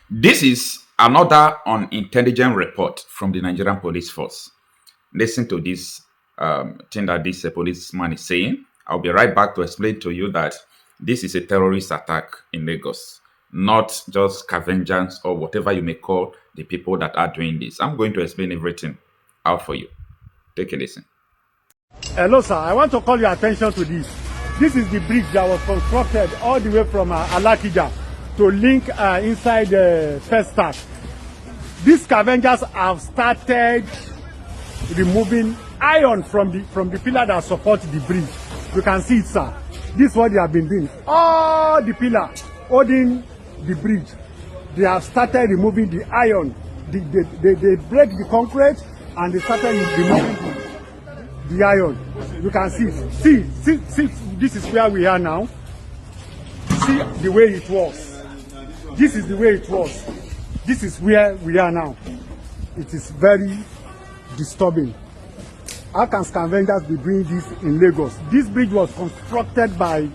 This is another unintelligent report from the Nigerian police force. Listen to this thing that this policeman is saying. I'll be right back to explain to you that this is a terrorist attack in Lagos, not just scavengers or whatever you may call the people that are doing this. I'm going to explain everything out for you. Take a listen. Hello, sir. I want to call your attention to this. This is the bridge that was constructed all the way from Alakija to link inside the first stack. These scavengers have started removing iron from the pillar that supports the bridge. You can see it, sir. This is what they have been doing. All the pillar holding the bridge, they have started removing the iron. They break the concrete and they started removing the iron. You can see. See, this is where we are now. See the way it was. This is the way it was. This is where we are now. It is very disturbing. How can scavengers be doing this in Lagos? This bridge was constructed by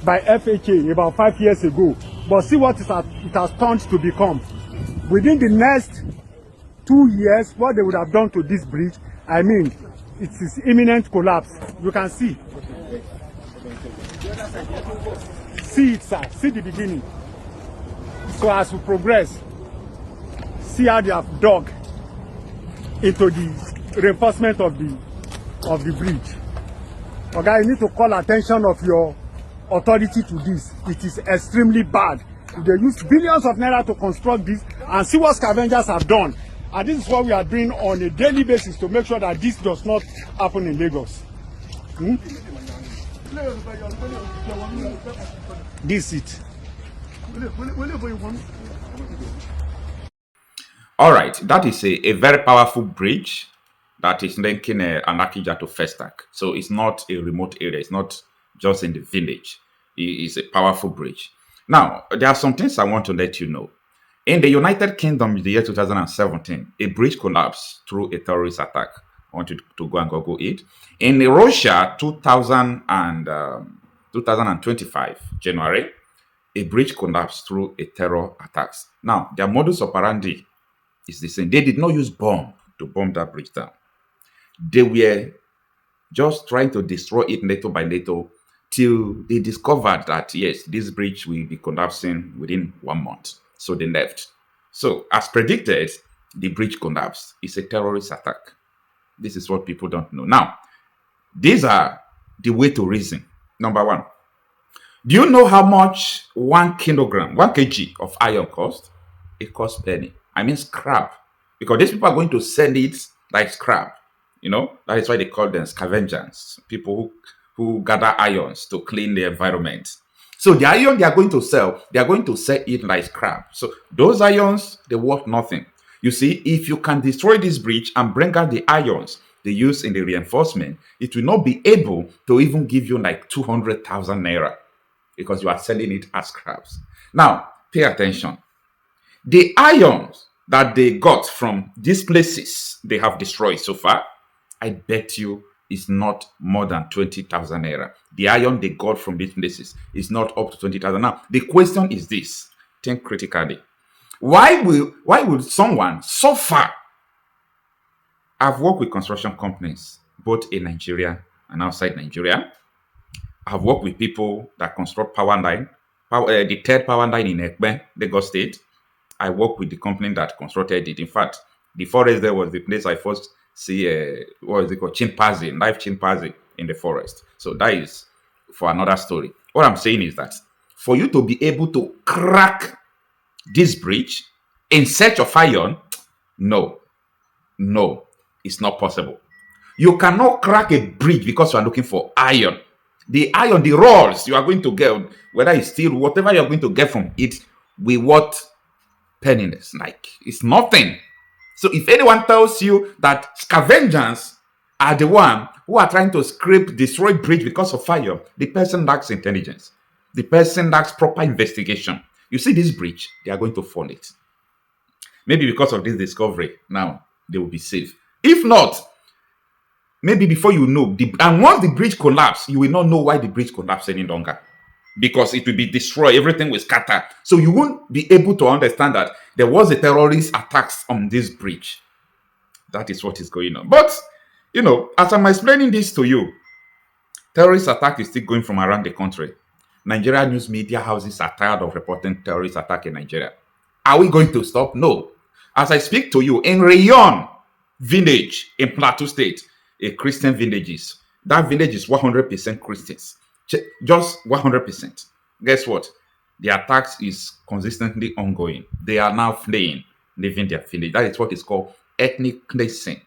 FHA about 5 years ago. But see what it has turned to become. Within the next 2 years, what they would have done to this bridge, I mean, it is imminent collapse. You can see. See it, sir. See the beginning. So as we progress, see how they have dug into the reinforcement of the bridge. Okay, you need to call attention of your authority to this. It is extremely bad. They use billions of naira to construct this, and see what scavengers have done. And this is what we are doing on a daily basis to make sure that this does not happen in Lagos. This is it. All right, that is a very powerful bridge that is linking Anakija to Festac. So it's not a remote area. It's not just in the village. It's a powerful bridge. Now, there are some things I want to let you know. In the United Kingdom in the year 2017, a bridge collapsed through a terrorist attack. I want you to go and Google it. In Russia, 2025, January, a bridge collapsed through a terror attack. Now, their modus operandi is the same. They did not use bomb to bomb that bridge down. They were just trying to destroy it little by little till they discovered that, yes, this bridge will be collapsing within 1 month. So they left. So as predicted, the bridge collapsed. It's a terrorist attack. This is what people don't know. Now, these are the way to reason. Number one, do you know how much 1 kilogram, 1 kg of iron cost? It costs penny. I mean scrap. Because these people are going to sell it like scrap. You know, that is why they call them scavengers. People who gather irons to clean the environment. So the iron they are going to sell it like scrap. So those irons, they're worth nothing. You see, if you can destroy this bridge and bring out the irons they use in the reinforcement, it will not be able to even give you like 200,000 naira because you are selling it as scraps. Now, pay attention. The irons that they got from these places they have destroyed so far, I bet you is not more than 20,000 naira. The iron they got from these places is not up to 20,000. Now, the question is this. Think critically. Why would someone so far? I've worked with construction companies, both in Nigeria and outside Nigeria. I've worked with people that construct power line, the third power line in Ekpe, Lagos State. I worked with the company that constructed it. In fact, the forest there was the place I first see what is it called, chimpanzee, live chimpanzee in the forest. So that is for another story. What I'm saying is that for you to be able to crack this bridge in search of iron, no, it's not possible. You cannot crack a bridge because you are looking for iron. The iron, the rolls you are going to get, whether it's steel, whatever you are going to get from it, will what penniless. Like it's nothing. So if anyone tells you that scavengers are the one who are trying to scrape, destroy bridge because of fire, the person lacks intelligence. The person lacks proper investigation. You see this bridge, they are going to fall it. Maybe because of this discovery, now they will be safe. If not, maybe before you know, and once the bridge collapses, you will not know why the bridge collapsed any longer. Because it will be destroyed, everything will scatter. So you won't be able to understand that There was a terrorist attacks on this bridge. That is what is going on. But, as I'm explaining this to you, terrorist attack is still going from around the country. Nigeria news media houses are tired of reporting terrorist attack in Nigeria. Are we going to stop? No. As I speak to you, in Rayon village in Plateau State, a Christian village that village is 100% Christians. Just 100%. Guess what? The attacks is consistently ongoing. They are now fleeing, leaving their village. That is what is called ethnic cleansing.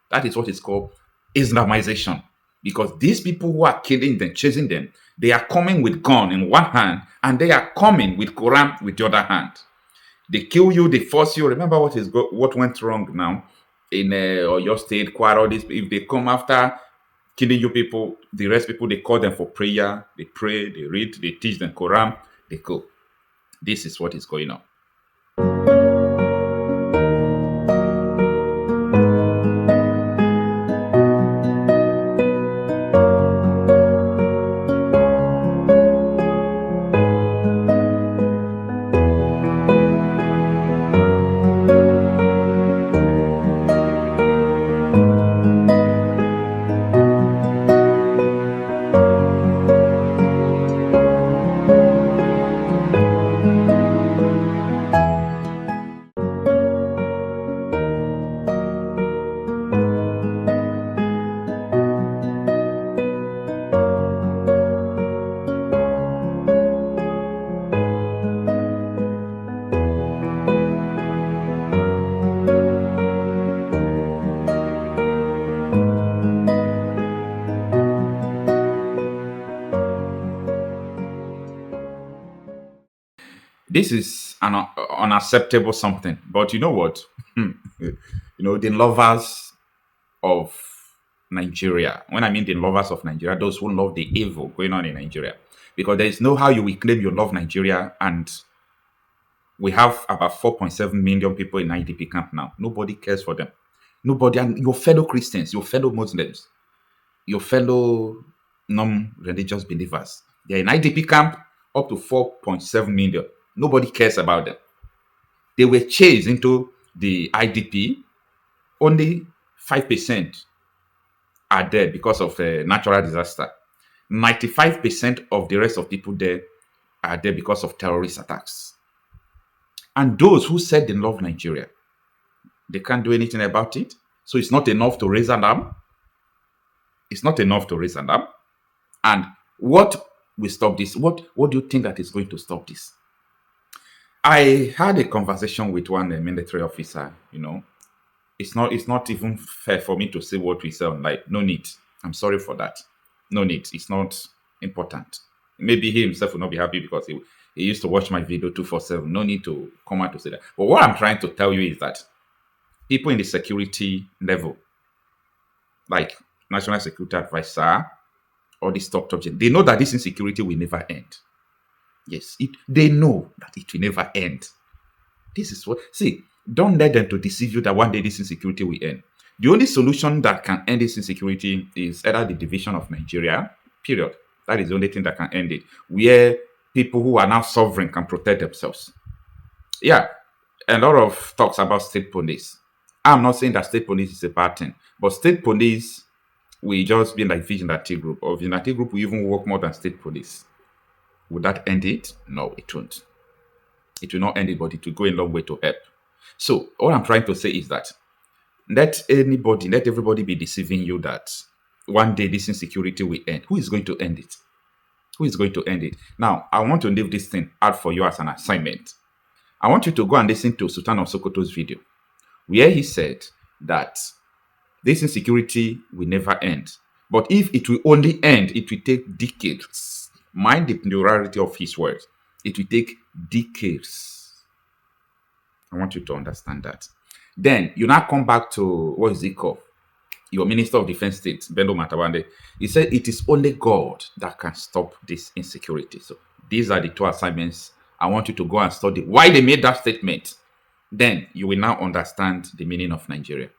That is what is called Islamization. Because these people who are killing them, chasing them, they are coming with gun in one hand and they are coming with Quran with the other hand. They kill you, they force you. Remember what went wrong now in your state, Kwara, this. If they come after killing you people, the rest people, they call them for prayer. They pray, they read, they teach them Quran, they go. This is what is going on. This is an unacceptable something. But you know what? The lovers of Nigeria. When I mean the lovers of Nigeria, those who love the evil going on in Nigeria. Because there is no how you will claim you love Nigeria and we have about 4.7 million people in IDP camp now. Nobody cares for them. Nobody, and your fellow Christians, your fellow Muslims, your fellow non-religious believers. They're in IDP camp up to 4.7 million. Nobody cares about them. They were chased into the IDP. Only 5% are dead because of a natural disaster. 95% of the rest of people there are dead because of terrorist attacks. And those who said they love Nigeria, they can't do anything about it. So it's not enough to raise an arm. It's not enough to raise an arm. And what will stop this? What do you think that is going to stop this? I had a conversation with one military officer. It's not even fair for me to say what we say online. No need. I'm sorry for that. No need. It's not important. Maybe he himself will not be happy because he used to watch my video 247. No need to come out to say that. But what I'm trying to tell you is that people in the security level, like National Security Advisor or this top object, they know that this insecurity will never end. Yes, they know that it will never end. This is what, see, don't let them to deceive you that one day this insecurity will end. The only solution that can end this insecurity is either the division of Nigeria, period. That is the only thing that can end it, where people who are now sovereign can protect themselves. Yeah, a lot of talks about state police. I'm not saying that state police is a bad thing, but state police will just be like vigilante group, or vigilante group will even work more than state police. Would that end it? No, it won't. It will not end it, but it will go a long way to help. So all I'm trying to say is that let everybody be deceiving you that one day this insecurity will end. Who is going to end it? Who is going to end it? Now, I want to leave this thing out for you as an assignment. I want you to go and listen to Sultan of Sokoto's video, where he said that this insecurity will never end. But if it will only end, it will take decades. Mind the plurality of his words. It will take decades. I want you to understand that. Then you now come back to what is it called? Your Minister of Defense State, Bello Matawande. He said it is only God that can stop this insecurity. So these are the two assignments. I want you to go and study why they made that statement. Then you will now understand the meaning of Nigeria.